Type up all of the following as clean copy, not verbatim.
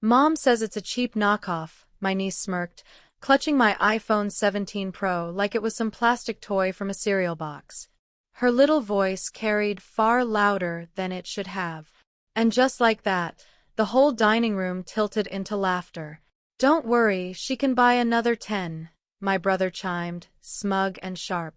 Mom says it's a cheap knockoff, my niece smirked, clutching my iPhone 17 Pro like it was some plastic toy from a cereal box. Her little voice carried far louder than it should have. And just like that, the whole dining room tilted into laughter. "Don't worry, she can buy another 10, my brother chimed, smug and sharp.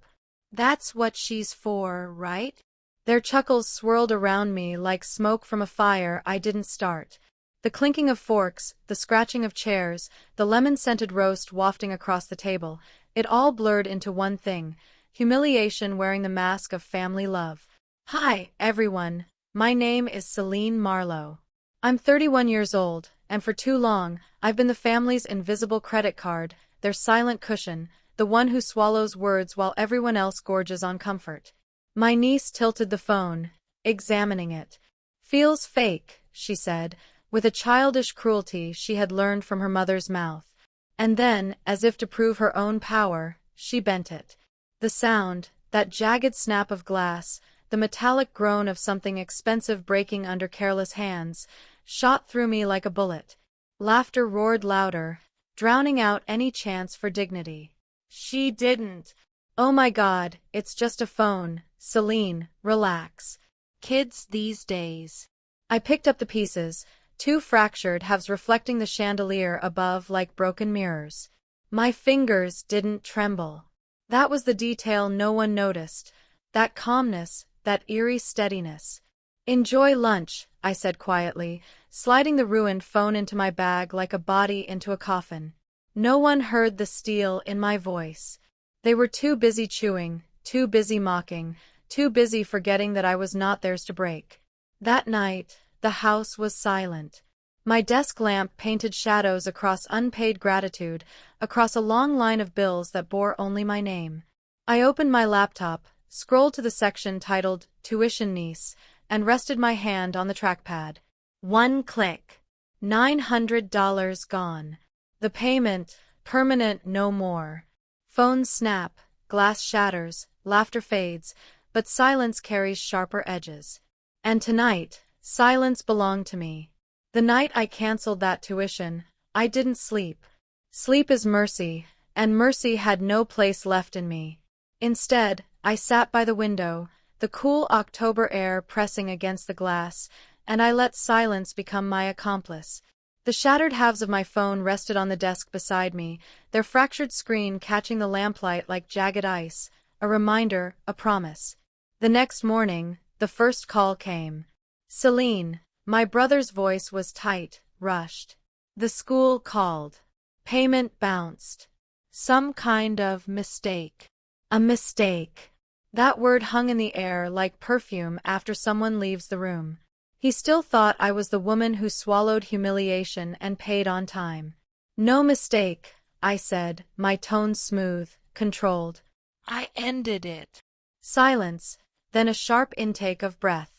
"That's what she's for, right?" Their chuckles swirled around me like smoke from a fire I didn't start. The clinking of forks, the scratching of chairs, the lemon-scented roast wafting across the table, it all blurred into one thing: humiliation wearing the mask of family love. "Hi, everyone. My name is Celine Marlowe. I'm 31 years old, and for too long, I've been the family's invisible credit card, their silent cushion, the one who swallows words while everyone else gorges on comfort." My niece tilted the phone, examining it. "Feels fake," she said, with a childish cruelty she had learned from her mother's mouth. And then, as if to prove her own power, she bent it. The sound, that jagged snap of glass, the metallic groan of something expensive breaking under careless hands, shot through me like a bullet. Laughter roared louder, drowning out any chance for dignity. "She didn't." "Oh my God, it's just a phone, Celine, relax. Kids these days." I picked up the pieces, two fractured halves reflecting the chandelier above like broken mirrors. My fingers didn't tremble. That was the detail no one noticed. That calmness, that eerie steadiness. "Enjoy lunch," I said quietly, sliding the ruined phone into my bag like a body into a coffin. No one heard the steel in my voice. They were too busy chewing, too busy mocking, too busy forgetting that I was not theirs to break. That night, the house was silent. My desk lamp painted shadows across unpaid gratitude, across a long line of bills that bore only my name. I opened my laptop, scrolled to the section titled Tuition Niece, and rested my hand on the trackpad. One click. $900 gone. The payment, permanent no more. Phones snap, glass shatters, laughter fades, but silence carries sharper edges. And tonight, silence belonged to me. The night I canceled that tuition, I didn't sleep. Sleep is mercy, and mercy had no place left in me. Instead, I sat by the window, the cool October air pressing against the glass, and I let silence become my accomplice. The shattered halves of my phone rested on the desk beside me, their fractured screen catching the lamplight like jagged ice, a reminder, a promise. The next morning, the first call came. "Celine." My brother's voice was tight, rushed. "The school called. Payment bounced. Some kind of mistake." A mistake. That word hung in the air like perfume after someone leaves the room. He still thought I was the woman who swallowed humiliation and paid on time. "No mistake," I said, my tone smooth, controlled. "I ended it." Silence, then a sharp intake of breath.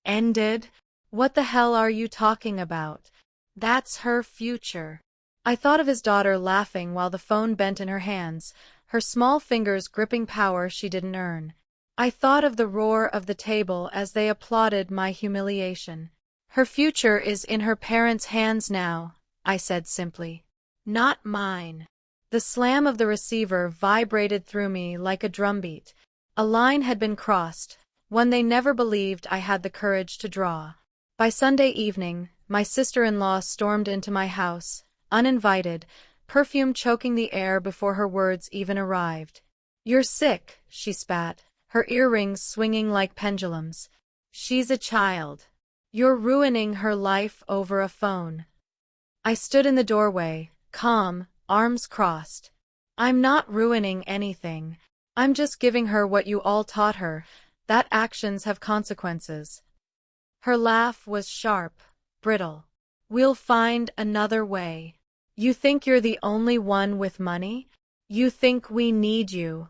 "Ended? What the hell are you talking about? That's her future." I thought of his daughter laughing while the phone bent in her hands, her small fingers gripping power she didn't earn. I thought of the roar of the table as they applauded my humiliation. "Her future is in her parents' hands now," I said simply. "Not mine." The slam of the receiver vibrated through me like a drumbeat. A line had been crossed, one they never believed I had the courage to draw. By Sunday evening, my sister-in-law stormed into my house, uninvited, perfume choking the air before her words even arrived. "You're sick," she spat, her earrings swinging like pendulums. "She's a child. You're ruining her life over a phone." I stood in the doorway, calm, arms crossed. "I'm not ruining anything. I'm just giving her what you all taught her, that actions have consequences." Her laugh was sharp, brittle. "We'll find another way. You think you're the only one with money? You think we need you?"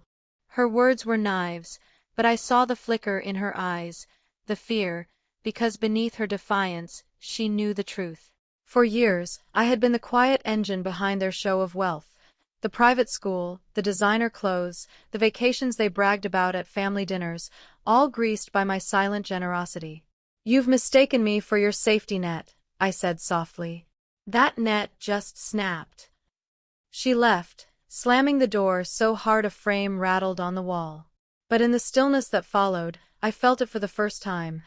Her words were knives, but I saw the flicker in her eyes, the fear, because beneath her defiance, she knew the truth. For years, I had been the quiet engine behind their show of wealth. The private school, the designer clothes, the vacations they bragged about at family dinners, all greased by my silent generosity. "You've mistaken me for your safety net," I said softly. That net just snapped. She left, slamming the door so hard a frame rattled on the wall. But in the stillness that followed, I felt it for the first time.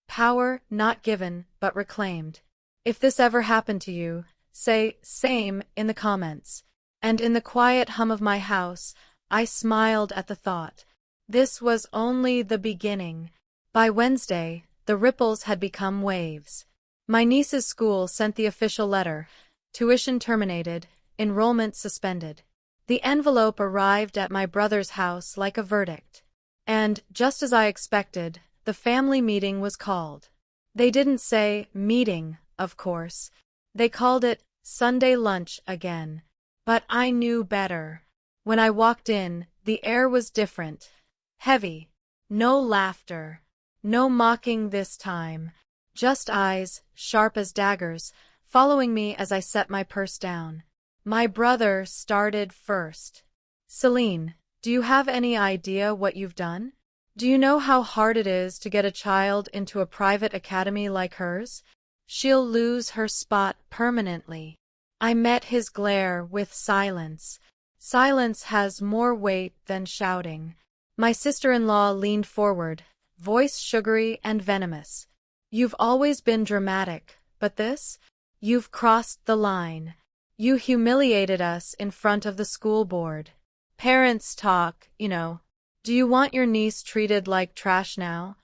Power not given, but reclaimed. If this ever happened to you, say "same" in the comments. And in the quiet hum of my house, I smiled at the thought. This was only the beginning. By Wednesday, the ripples had become waves. My niece's school sent the official letter: tuition terminated, enrollment suspended. The envelope arrived at my brother's house like a verdict. And, just as I expected, the family meeting was called. They didn't say meeting, of course. They called it Sunday lunch again. But I knew better. When I walked in, the air was different. Heavy. No laughter. No mocking this time. Just eyes, sharp as daggers, following me as I set my purse down. My brother started first. "Celine, do you have any idea what you've done? Do you know how hard it is to get a child into a private academy like hers? She'll lose her spot permanently." I met his glare with silence. Silence has more weight than shouting. My sister-in-law leaned forward, voice sugary and venomous. "You've always been dramatic, but this? You've crossed the line. You humiliated us in front of the school board. Parents talk, you know. Do you want your niece treated like trash now?"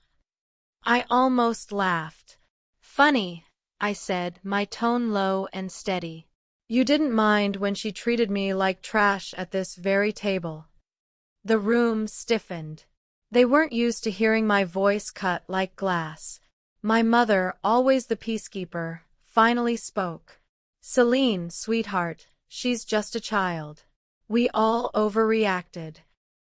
I almost laughed. "Funny," I said, my tone low and steady. "You didn't mind when she treated me like trash at this very table." The room stiffened. They weren't used to hearing my voice cut like glass. My mother, always the peacekeeper, finally spoke. "Celine, sweetheart, she's just a child. We all overreacted.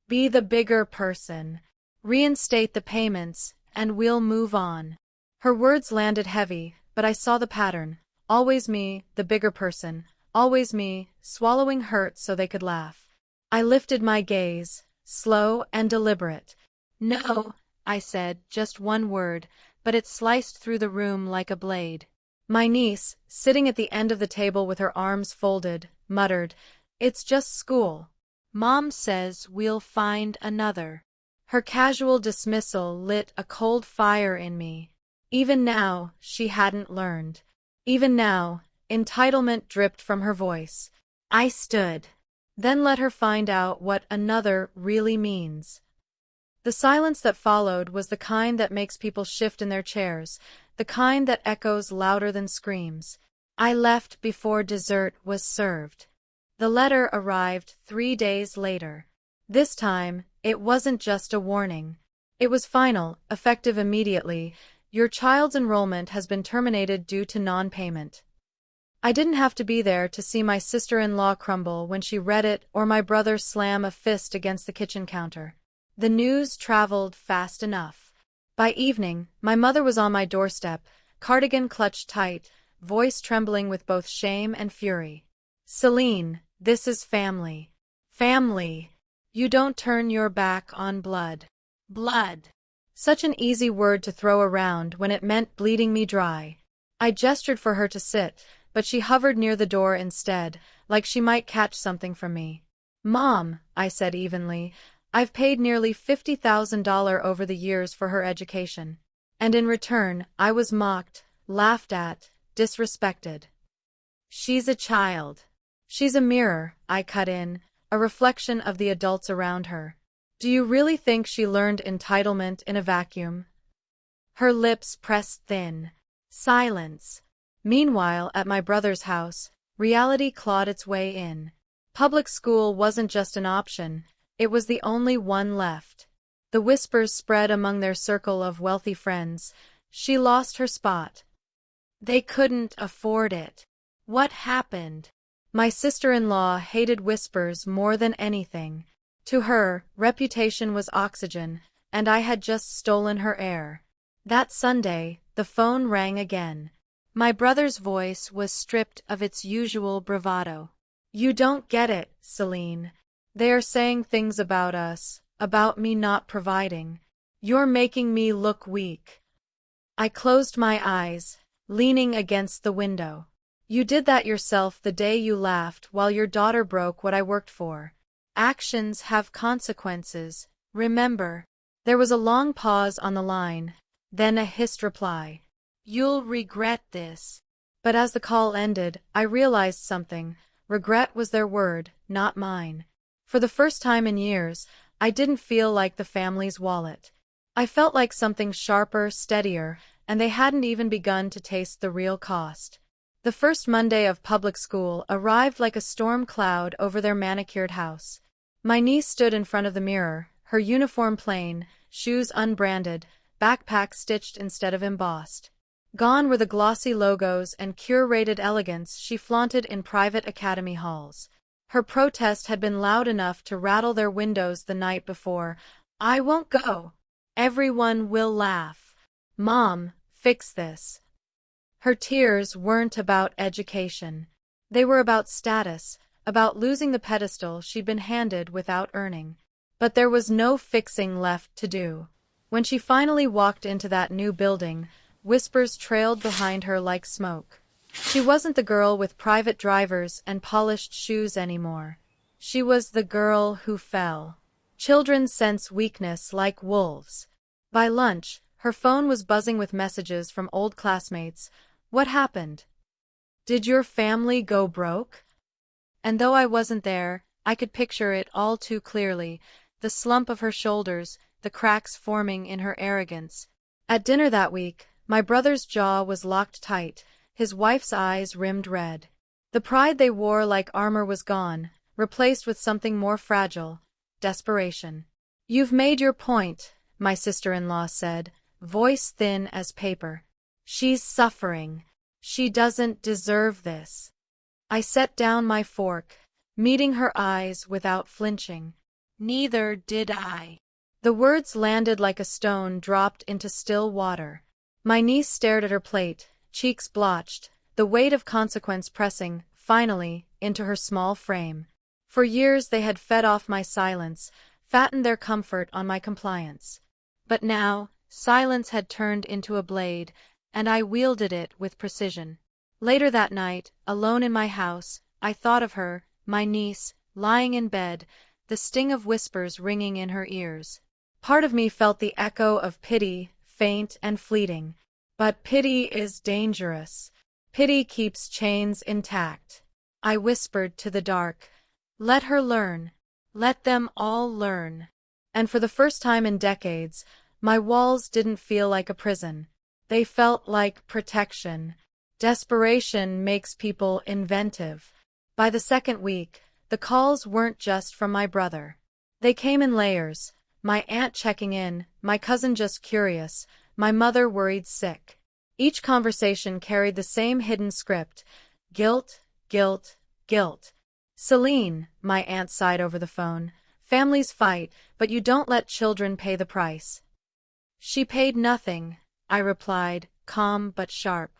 Be the bigger person. Reinstate the payments, and we'll move on." Her words landed heavy, but I saw the pattern. Always me, the bigger person. Always me, swallowing hurt so they could laugh. I lifted my gaze, slow and deliberate. "No," I said, just one word, but it sliced through the room like a blade. My niece, sitting at the end of the table with her arms folded, muttered, "It's just school. Mom says we'll find another." Her casual dismissal lit a cold fire in me. Even now, she hadn't learned. Even now, entitlement dripped from her voice. I stood. Then let her find out what another really means. The silence that followed was the kind that makes people shift in their chairs, the kind that echoes louder than screams. I left before dessert was served. The letter arrived 3 days later. This time, it wasn't just a warning. It was final, effective immediately. "Your child's enrollment has been terminated due to non-payment." I didn't have to be there to see my sister-in-law crumble when she read it or my brother slam a fist against the kitchen counter. The news traveled fast enough. By evening, my mother was on my doorstep, cardigan clutched tight, voice trembling with both shame and fury. "Celine, this is family. Family. You don't turn your back on blood." Blood. Such an easy word to throw around when it meant bleeding me dry. I gestured for her to sit, but she hovered near the door instead, like she might catch something from me. "Mom," I said evenly, "I've paid nearly $50,000 over the years for her education. And in return, I was mocked, laughed at, disrespected." "She's a child. She's a mirror," I cut in, "a reflection of the adults around her. Do you really think she learned entitlement in a vacuum?" Her lips pressed thin. Silence. Meanwhile, at my brother's house, reality clawed its way in. Public school wasn't just an option, it was the only one left. The whispers spread among their circle of wealthy friends. She lost her spot. They couldn't afford it. What happened? My sister-in-law hated whispers more than anything. To her, reputation was oxygen, and I had just stolen her air. That Sunday, the phone rang again. My brother's voice was stripped of its usual bravado. "You don't get it, Celine. They are saying things about us, about me not providing. You're making me look weak." I closed my eyes, leaning against the window. You did that yourself the day you laughed while your daughter broke what I worked for. Actions have consequences, remember. There was a long pause on the line, then a hissed reply. You'll regret this. But as the call ended, I realized something. Regret was their word, not mine. For the first time in years, I didn't feel like the family's wallet. I felt like something sharper, steadier, and they hadn't even begun to taste the real cost. The first Monday of public school arrived like a storm cloud over their manicured house. My niece stood in front of the mirror, her uniform plain, shoes unbranded, backpack stitched instead of embossed. Gone were the glossy logos and curated elegance she flaunted in private academy halls. Her protest had been loud enough to rattle their windows the night before. I won't go. Everyone will laugh. Mom, fix this. Her tears weren't about education. They were about status, about losing the pedestal she'd been handed without earning. But there was no fixing left to do. When she finally walked into that new building, whispers trailed behind her like smoke. She wasn't the girl with private drivers and polished shoes anymore. She was the girl who fell. Children sense weakness like wolves. By lunch, her phone was buzzing with messages from old classmates. What happened? Did your family go broke? And though I wasn't there, I could picture it all too clearly, the slump of her shoulders, the cracks forming in her arrogance. At dinner that week, my brother's jaw was locked tight, his wife's eyes rimmed red. The pride they wore like armor was gone, replaced with something more fragile, desperation. You've made your point, my sister-in-law said, voice thin as paper. She's suffering. She doesn't deserve this. I set down my fork, meeting her eyes without flinching. Neither did I. The words landed like a stone dropped into still water. My niece stared at her plate, cheeks blotched, the weight of consequence pressing, finally, into her small frame. For years they had fed off my silence, fattened their comfort on my compliance. But now, silence had turned into a blade, and I wielded it with precision. Later that night, alone in my house, I thought of her, my niece, lying in bed, the sting of whispers ringing in her ears. Part of me felt the echo of pity, faint and fleeting. But pity is dangerous. Pity keeps chains intact. I whispered to the dark, let her learn. Let them all learn. And for the first time in decades, my walls didn't feel like a prison. They felt like protection. Desperation makes people inventive. By the second week, the calls weren't just from my brother. They came in layers. My aunt checking in, my cousin just curious, my mother worried sick. Each conversation carried the same hidden script. Guilt, guilt, guilt. Celine, my aunt sighed over the phone. Families fight, but you don't let children pay the price. She paid nothing, I replied, calm but sharp.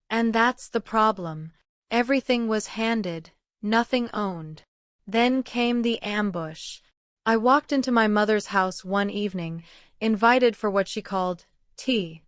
And that's the problem. Everything was handed, nothing owned. Then came the ambush. I walked into my mother's house one evening, invited for what she called tea.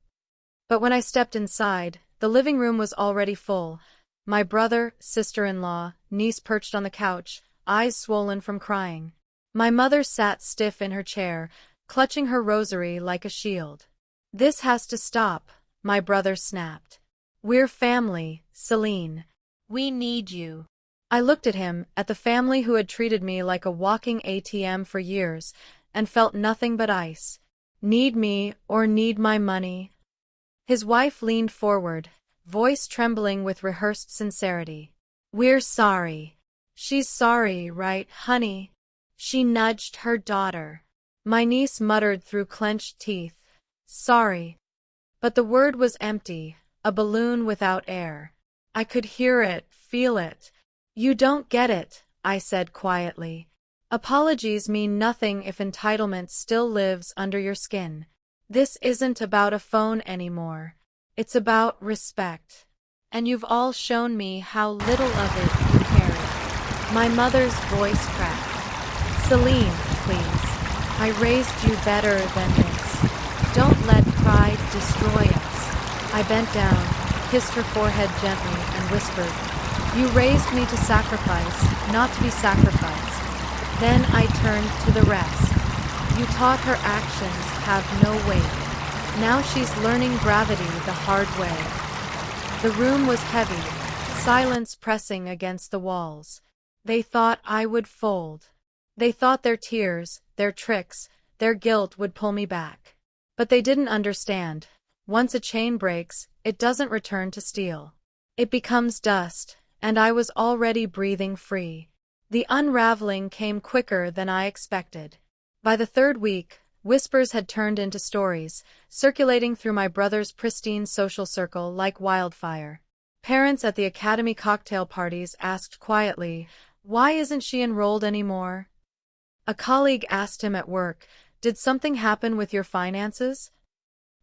But when I stepped inside, the living room was already full. My brother, sister-in-law, niece perched on the couch, eyes swollen from crying. My mother sat stiff in her chair, clutching her rosary like a shield. This has to stop, my brother snapped. We're family, Celine. We need you. I looked at him, at the family who had treated me like a walking ATM for years, and felt nothing but ice. Need me or need my money? His wife leaned forward, voice trembling with rehearsed sincerity. We're sorry. She's sorry, right, honey? She nudged her daughter. My niece muttered through clenched teeth. Sorry. But the word was empty, a balloon without air. I could hear it, feel it. You don't get it, I said quietly. Apologies mean nothing if entitlement still lives under your skin. This isn't about a phone anymore. It's about respect. And you've all shown me how little of it you carry. My mother's voice cracked. Celine, please. I raised you better than this. Don't let pride destroy us. I bent down, kissed her forehead gently, and whispered, You raised me to sacrifice, not to be sacrificed. Then I turned to the rest. You taught her actions have no weight. Now she's learning gravity the hard way. The room was heavy, silence pressing against the walls. They thought I would fold. They thought their tears, their tricks, their guilt would pull me back. But they didn't understand. Once a chain breaks, it doesn't return to steel. It becomes dust, and I was already breathing free. The unraveling came quicker than I expected. By the third week, whispers had turned into stories, circulating through my brother's pristine social circle like wildfire. Parents at the academy cocktail parties asked quietly, "Why isn't she enrolled anymore?" A colleague asked him at work, "Did something happen with your finances?"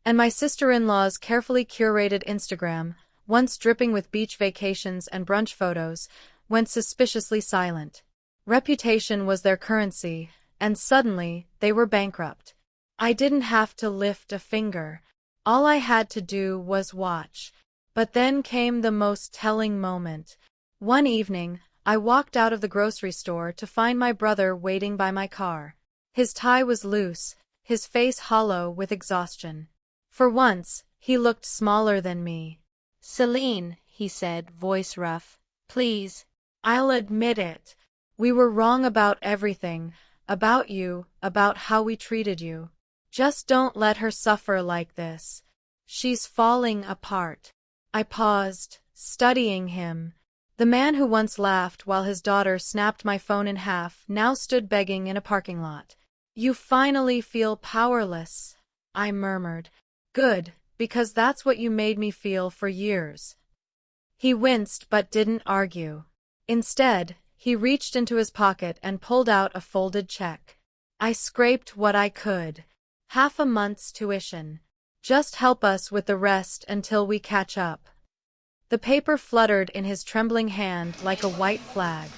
And my sister-in-law's carefully curated Instagram, once dripping with beach vacations and brunch photos, went suspiciously silent. Reputation was their currency, and suddenly, they were bankrupt. I didn't have to lift a finger. All I had to do was watch. But then came the most telling moment. One evening, I walked out of the grocery store to find my brother waiting by my car. His tie was loose, his face hollow with exhaustion. For once, he looked smaller than me. "Celine," he said, voice rough, "please. I'll admit it. We were wrong about everything, about you, about how we treated you. Just don't let her suffer like this. She's falling apart." I paused, studying him. The man who once laughed while his daughter snapped my phone in half now stood begging in a parking lot. "You finally feel powerless," I murmured. "Good, because that's what you made me feel for years." He winced but didn't argue. Instead, he reached into his pocket and pulled out a folded check. I scraped what I could. Half a month's tuition. "Just help us with the rest until we catch up." The paper fluttered in his trembling hand like a white flag.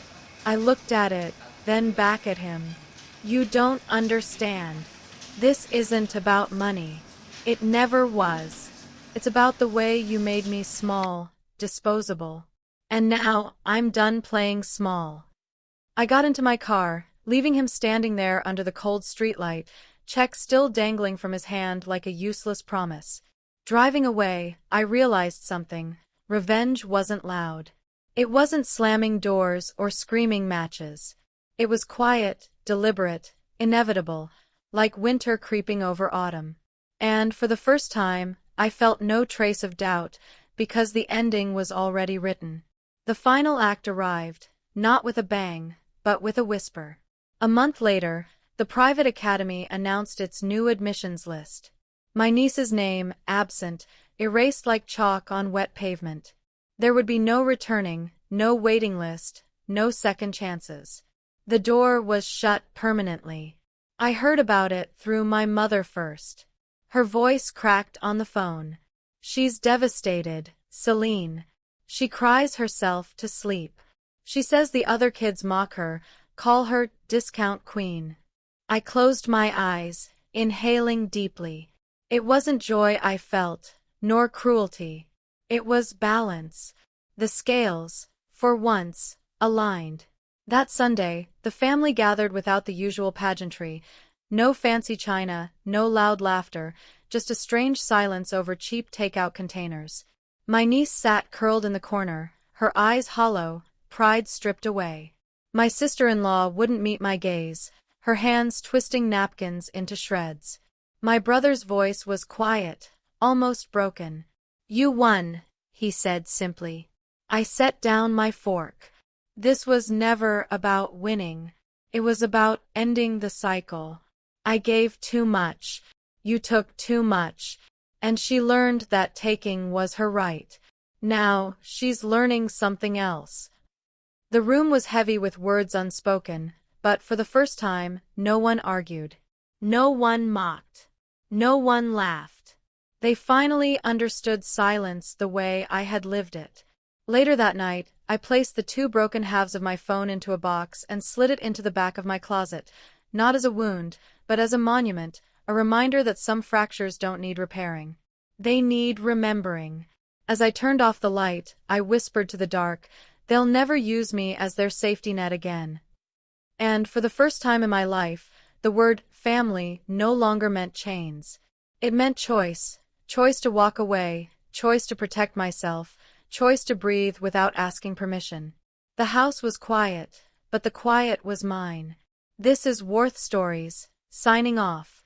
I looked at it, then back at him. "You don't understand. This isn't about money. It never was. It's about the way you made me small, disposable. And now, I'm done playing small." I got into my car, leaving him standing there under the cold streetlight, check still dangling from his hand like a useless promise. Driving away, I realized something. Revenge wasn't loud. It wasn't slamming doors or screaming matches. It was quiet, deliberate, inevitable, like winter creeping over autumn. And, for the first time, I felt no trace of doubt, because the ending was already written. The final act arrived, not with a bang, but with a whisper. A month later, the private academy announced its new admissions list. My niece's name, absent, erased like chalk on wet pavement. There would be no returning, no waiting list, no second chances. The door was shut permanently. I heard about it through my mother first. Her voice cracked on the phone. "She's devastated, Celine. She cries herself to sleep. She says the other kids mock her, call her discount queen." I closed my eyes, inhaling deeply. It wasn't joy I felt, nor cruelty. It was balance. The scales, for once, aligned. That Sunday, the family gathered without the usual pageantry. No fancy china, no loud laughter, just a strange silence over cheap takeout containers. My niece sat curled in the corner, her eyes hollow, pride stripped away. My sister-in-law wouldn't meet my gaze, her hands twisting napkins into shreds. My brother's voice was quiet, almost broken. "You won," he said simply. I set down my fork. This was never about winning. It was about ending the cycle. I gave too much. You took too much. And she learned that taking was her right. Now, she's learning something else. The room was heavy with words unspoken, but for the first time, no one argued. No one mocked. No one laughed. They finally understood silence the way I had lived it. Later that night, I placed the two broken halves of my phone into a box and slid it into the back of my closet, not as a wound, but as a monument, a reminder that some fractures don't need repairing. They need remembering. As I turned off the light, I whispered to the dark, They'll never use me as their safety net again. And for the first time in my life, the word family no longer meant chains. It meant choice. Choice to walk away, choice to protect myself, choice to breathe without asking permission. The house was quiet, but the quiet was mine. This is Warth Stories, signing off.